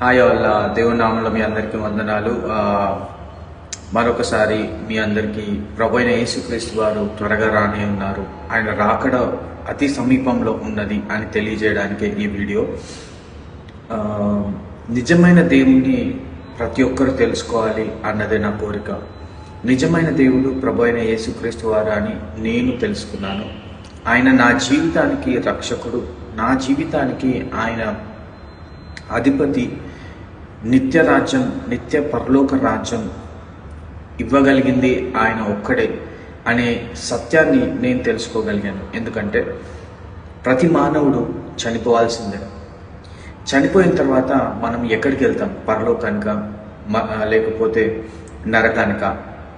Hi వాళ్ళ దేవుని నామంలో మీ అందరికీ వందనాలు. మరొకసారి మీ అందరికీ ప్రభు అయిన యేసుక్రీస్తు వారు త్వరగా రానే ఉన్నారు. ఆయన రాకడ అతి సమీపంలో ఉన్నది అని తెలియజేయడానికి ఈ వీడియో. నిజమైన దేవుణ్ణి ప్రతి ఒక్కరు తెలుసుకోవాలి అన్నదే నా కోరిక. నిజమైన దేవుడు ప్రభు అయిన యేసుక్రీస్తు వారు అని నేను తెలుసుకున్నాను. ఆయన నా జీవితానికి రక్షకుడు, నా జీవితానికి ఆయన అధిపతి, నిత్య రాజ్యం, నిత్య పరలోక రాజ్యం ఇవ్వగలిగింది ఆయన ఒక్కడే అనే సత్యాన్ని నేను తెలుసుకోగలిగాను. ఎందుకంటే ప్రతి మానవుడు చనిపోవాల్సిందే. చనిపోయిన తర్వాత మనం ఎక్కడికి వెళ్తాం? పరలోకానిక లేకపోతే నరకానిక?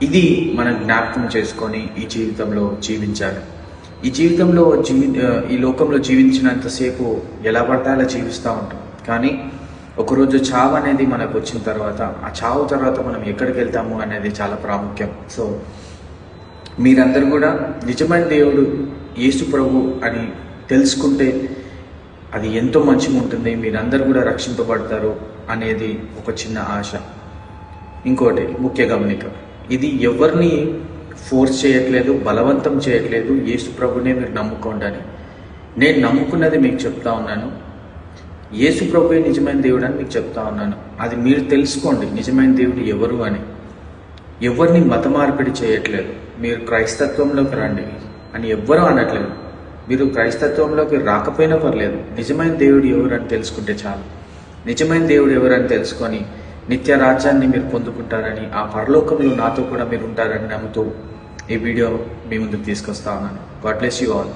ఇది మనం జ్ఞాపకం చేసుకొని ఈ జీవితంలో జీవించాలి. ఈ జీవితంలో ఈ లోకంలో జీవించినంతసేపు ఎలా పడితే అలా జీవిస్తూ ఉంటాం. కానీ ఒకరోజు చావు అనేది మనకు వచ్చిన తర్వాత, ఆ చావు తర్వాత మనం ఎక్కడికి వెళ్తాము అనేది చాలా ప్రాముఖ్యం. సో మీరందరూ కూడా నిజమైన దేవుడు యేసు ప్రభు అని తెలుసుకుంటే అది ఎంతో మంచిగా ఉంటుంది. మీరందరూ కూడా రక్షింపబడతారు అనేది ఒక చిన్న ఆశ. ఇంకోటి ముఖ్య గమనిక, ఇది ఎవరిని ఫోర్స్ చేయట్లేదు, బలవంతం చేయట్లేదు. యేసు ప్రభునే మీరు నమ్ముకోండి అని నేను నమ్ముకున్నది మీకు చెప్తా ఉన్నాను. యేసు ప్రభువే నిజమైన దేవుడు అని మీకు చెప్తా ఉన్నాను. అది మీరు తెలుసుకోండి, నిజమైన దేవుడు ఎవరు అని. ఎవరిని మత మార్పిడి చేయట్లేదు. మీరు క్రైస్తత్వంలోకి రండి అని ఎవ్వరూ అనట్లేదు. మీరు క్రైస్తత్వంలోకి రాకపోయినా పర్లేదు. నిజమైన దేవుడు ఎవరు అని తెలుసుకుంటే చాలు. నిజమైన దేవుడు ఎవరు అని తెలుసుకొని నిత్య రాజ్యాన్ని మీరు పొందుకుంటారని, ఆ పరలోకంలో నాతో కూడా మీరు ఉంటారని నమ్ముతూ ఈ వీడియో మీ ముందుకు తీసుకొస్తా ఉన్నాను. God bless you all.